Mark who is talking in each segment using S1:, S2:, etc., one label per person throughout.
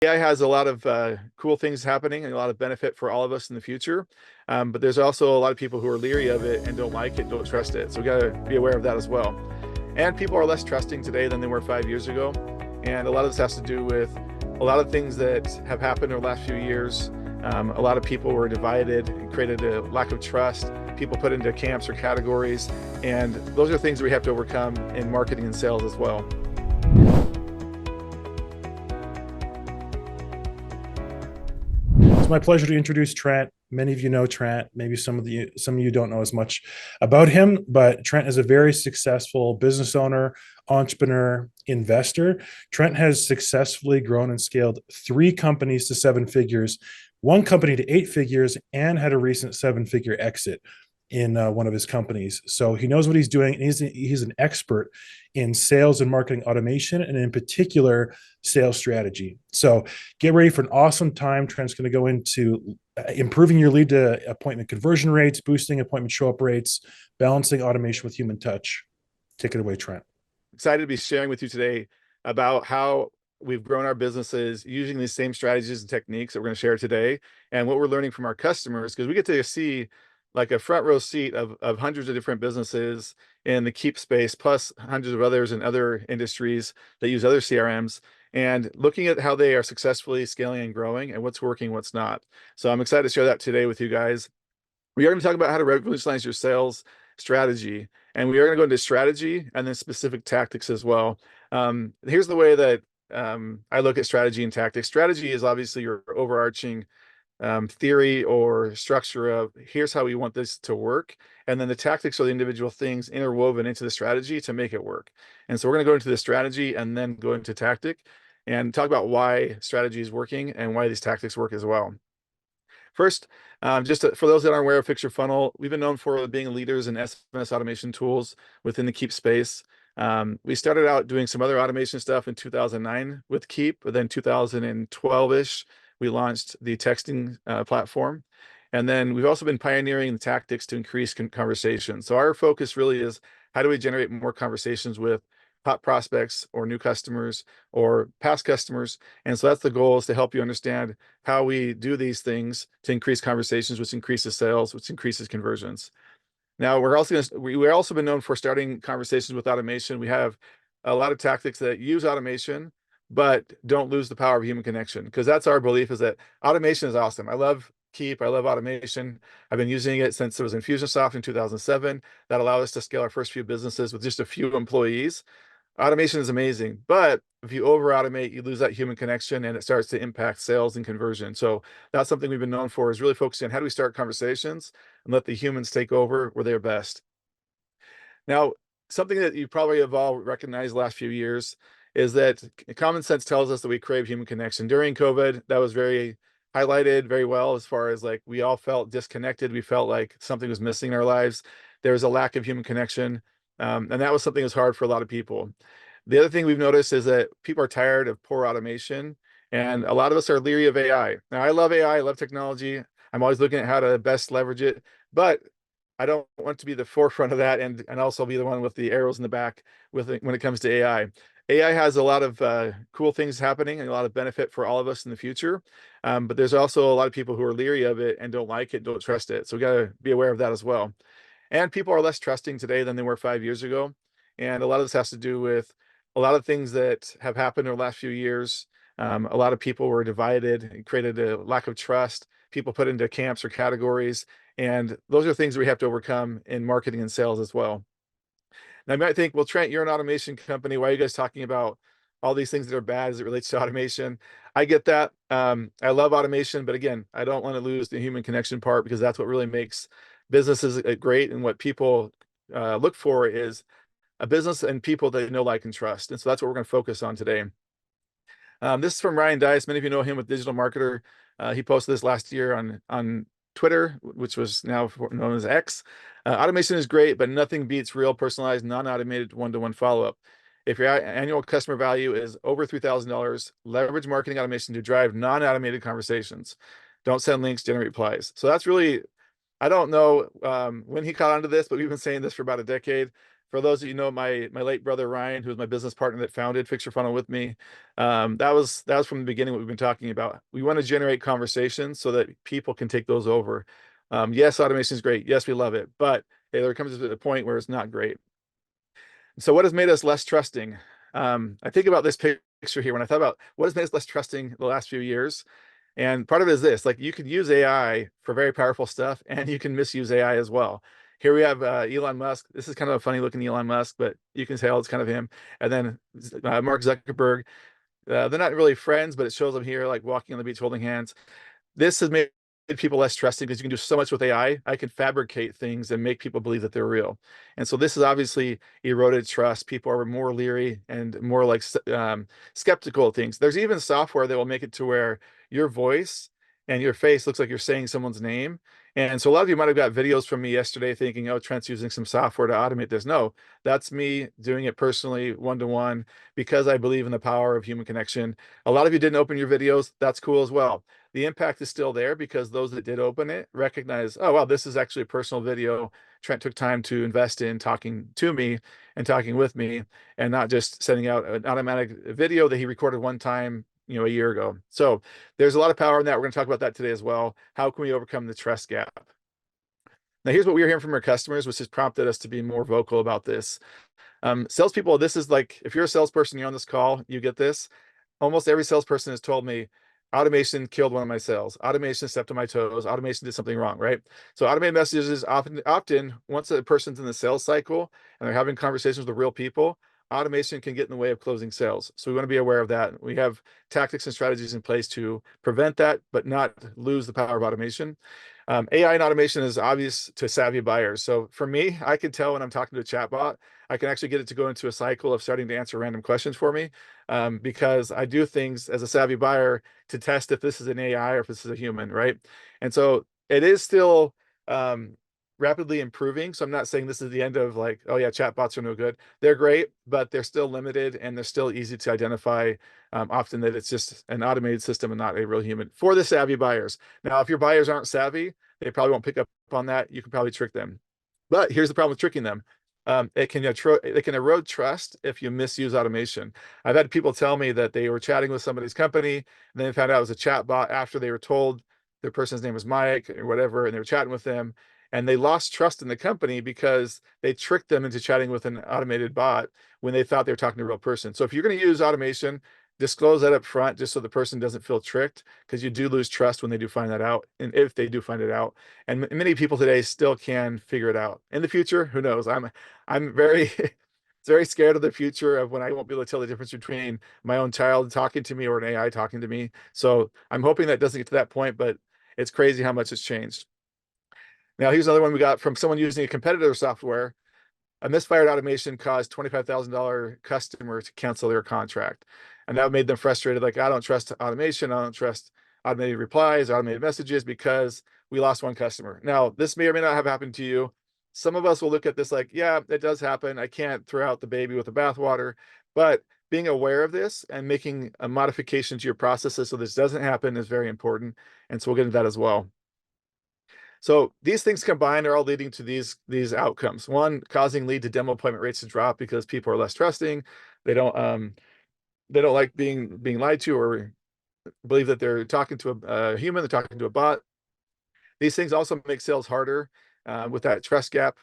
S1: AI has a lot of cool things happening and a lot of benefit for all of us in the future. But there's also a lot of people who are leery of it and don't like it, don't trust it. So we got to be aware of that as well. And people are less trusting today than they were 5 years ago. And a lot of this has to do with a lot of things that have happened over the last few years. A lot of people were divided and created a lack of trust. People put into camps or categories. And those are things that we have to overcome in marketing and sales as well.
S2: It's my pleasure to introduce Trent. Many of you know Trent. Maybe some of you don't know as much about him, but Trent is a very successful business owner, entrepreneur, investor. Trent has successfully grown and scaled 3 companies to 7 figures, 1 company to 8 figures, and had a recent 7-figure exit in one of his companies. So he knows what he's doing. And he's an expert in sales and marketing automation, and in particular, sales strategy. So get ready for an awesome time. Trent's going to go into improving your lead to appointment conversion rates, boosting appointment show-up rates, balancing automation with human touch. Take it away, Trent.
S1: Excited to be sharing with you today about how we've grown our businesses using these same strategies and techniques that we're going to share today, and what we're learning from our customers, because we get to see like a front row seat of hundreds of different businesses in the Keep space, plus hundreds of others in other industries that use other CRMs, and looking at how they are successfully scaling and growing and what's working, what's not. So I'm excited to share that today with you guys. We are going to talk about how to revolutionize your sales strategy, and we are going to go into strategy and then specific tactics as well. Here's the way that I look at strategy and tactics. Strategy is obviously your overarching theory or structure of here's how we want this to work. And then the tactics are the individual things interwoven into the strategy to make it work. And so we're going to go into the strategy and then go into tactic and talk about why strategy is working and why these tactics work as well. First, for those that aren't aware of FixYourFunnel, we've been known for being leaders in SMS automation tools within the Keep space. We started out doing some other automation stuff in 2009 with Keep, but then 2012-ish, we launched the texting platform. And then we've also been pioneering the tactics to increase conversations. So our focus really is how do we generate more conversations with hot prospects or new customers or past customers. And so that's the goal, is to help you understand how we do these things to increase conversations, which increases sales, which increases conversions. Now, we're also been known for starting conversations with automation. We have a lot of tactics that use automation, but don't lose the power of human connection, because that's our belief, is that automation is awesome. I love Keep. I love automation. I've been using it since it was Infusionsoft in 2007. That allowed us to scale our first few businesses with just a few employees. Automation is amazing, but if you over automate, you lose that human connection and it starts to impact sales and conversion. So that's something we've been known for, is really focusing on how do we start conversations and let the humans take over where they're best. Now, something that you probably have all recognized the last few years is that common sense tells us that we crave human connection. During COVID, that was very highlighted very well, as far as like we all felt disconnected. We felt like something was missing in our lives. There was a lack of human connection. And that was something that was hard for a lot of people. The other thing we've noticed is that people are tired of poor automation, and a lot of us are leery of AI. Now, I love AI, I love technology. I'm always looking at how to best leverage it, but I don't want to be the forefront of that and also be the one with the arrows in the back with it when it comes to AI. AI has a lot of cool things happening and a lot of benefit for all of us in the future. But there's also a lot of people who are leery of it and don't like it, don't trust it. So we got to be aware of that as well. And people are less trusting today than they were 5 years ago. And a lot of this has to do with a lot of things that have happened over the last few years. A lot of people were divided and created a lack of trust. People put into camps or categories. And those are things that we have to overcome in marketing and sales as well. Now, you might think, well, Trent, you're an automation company. Why are you guys talking about all these things that are bad as it relates to automation? I get that. I love automation, but again, I don't want to lose the human connection part, because that's what really makes businesses great. And what people look for is a business and people that they know, like, and trust. And so that's what we're going to focus on today. This is from Ryan Dice. Many of you know him with Digital Marketer. He posted this last year on Twitter, which was now known as X. Automation is great, but nothing beats real, personalized, non-automated one-to-one follow-up. If your annual customer value is over $3,000, leverage marketing automation to drive non-automated conversations. Don't send links, generate replies. So that's really, I don't know when he caught onto this, but we've been saying this for about a decade. For those of you who know my late brother Ryan, who was my business partner that founded FixYourFunnel with me, that was from the beginning what we've been talking about. We want to generate conversations so that people can take those over. Yes, automation is great. Yes, we love it, but there comes to a point where it's not great. So what has made us less trusting? I think about this picture here when I thought about what has made us less trusting the last few years. And part of it is this, like you could use AI for very powerful stuff and you can misuse AI as well. Here we have Elon Musk. This is kind of a funny looking Elon Musk, but you can tell it's kind of him. And then Mark Zuckerberg. They're not really friends, but it shows them here like walking on the beach holding hands. This has made people less trusting because you can do so much with AI. I can fabricate things and make people believe that they're real. And so this has obviously eroded trust. People are more leery and more like skeptical of things. There's even software that will make it to where your voice and your face looks like you're saying someone's name. And so a lot of you might have got videos from me yesterday thinking, oh, Trent's using some software to automate this. No, that's me doing it personally, one-to-one, because I believe in the power of human connection. A lot of you didn't open your videos. That's cool as well. The impact is still there because those that did open it recognize, oh, wow, this is actually a personal video. Trent took time to invest in talking to me and talking with me and not just sending out an automatic video that he recorded one time, a year ago. So there's a lot of power in that. We're going to talk about that today as well. How can we overcome the trust gap? Now, here's what we're hearing from our customers, which has prompted us to be more vocal about this. Salespeople, this is like, if you're a salesperson, you're on this call, you get this. Almost every salesperson has told me automation killed one of my sales. Automation stepped on my toes. Automation did something wrong, right? So automated messages often once a person's in the sales cycle and they're having conversations with real people, automation can get in the way of closing sales. So we want to be aware of that. We have tactics and strategies in place to prevent that, but not lose the power of automation. AI and automation is obvious to savvy buyers. So for me, I can tell when I'm talking to a chatbot, I can actually get it to go into a cycle of starting to answer random questions for me, because I do things as a savvy buyer to test if this is an AI or if this is a human, right? And so it is still rapidly improving. So I'm not saying this is the end of like, oh yeah, chatbots are no good. They're great, but they're still limited and they're still easy to identify, often that it's just an automated system and not a real human for the savvy buyers. Now, if your buyers aren't savvy, they probably won't pick up on that. You can probably trick them. But here's the problem with tricking them. It can erode trust if you misuse automation. I've had people tell me that they were chatting with somebody's company and then they found out it was a chat bot after they were told their person's name was Mike or whatever, and they were chatting with them and they lost trust in the company because they tricked them into chatting with an automated bot when they thought they were talking to a real person. So if you're going to use automation, disclose that up front just so the person doesn't feel tricked, because you do lose trust when they do find that out, and if they do find it out. And many people today still can figure it out. In the future, who knows? I'm very very scared of the future of when I won't be able to tell the difference between my own child talking to me or an AI talking to me. So I'm hoping that doesn't get to that point, but it's crazy how much it's changed. Now, here's another one we got from someone using a competitor software. A misfired automation caused $25,000 customer to cancel their contract. And that made them frustrated. Like, I don't trust automation. I don't trust automated replies, automated messages, because we lost one customer. Now, this may or may not have happened to you. Some of us will look at this like, yeah, it does happen. I can't throw out the baby with the bathwater. But being aware of this and making a modification to your processes so this doesn't happen is very important. And so we'll get into that as well. So these things combined are all leading to these outcomes. One, causing lead to demo appointment rates to drop because people are less trusting. They don't like being lied to or believe that they're talking to a human, they're talking to a bot. These things also make sales harder with that trust gap.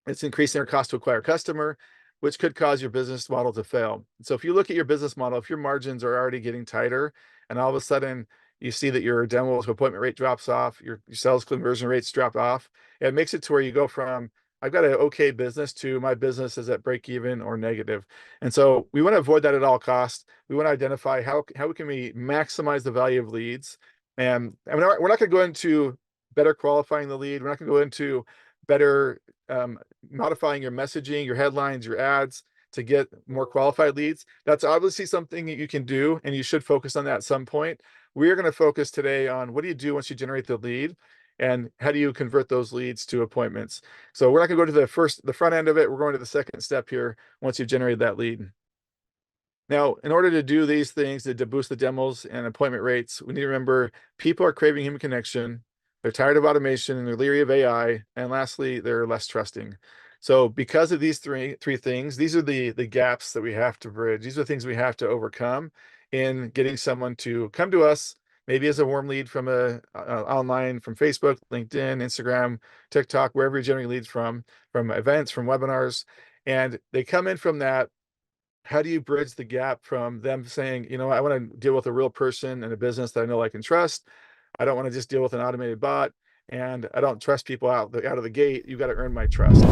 S1: It's increasing their cost to acquire customer, which could cause your business model to fail. So if you look at your business model, if your margins are already getting tighter and all of a sudden you see that your demo to appointment rate drops off, your sales conversion rates drop off, it makes it to where you go from, I've got an okay business to my business is at break even or negative. And so we want to avoid that at all costs. We want to identify how can we maximize the value of leads. And we're not going to go into better qualifying the lead. We're not going to go into better modifying your messaging, your headlines, your ads to get more qualified leads. That's obviously something that you can do, and you should focus on that at some point. We are going to focus today on what do you do once you generate the lead, and how do you convert those leads to appointments. So we're not going to go to the front end of it. We're going to the second step here once you've generated that lead. Now, in order to do these things, to boost the demos and appointment rates, we need to remember people are craving human connection. They're tired of automation and they're leery of AI. And lastly, they're less trusting. So because of these three things, these are the gaps that we have to bridge. These are the things we have to overcome in getting someone to come to us, maybe as a warm lead from online, from Facebook, LinkedIn, Instagram, TikTok, wherever you're generating leads from events, from webinars, and they come in from that. How do you bridge the gap from them saying, you know, I want to deal with a real person and a business that I know I can trust. I don't want to just deal with an automated bot, and I don't trust people out of the gate. You've got to earn my trust.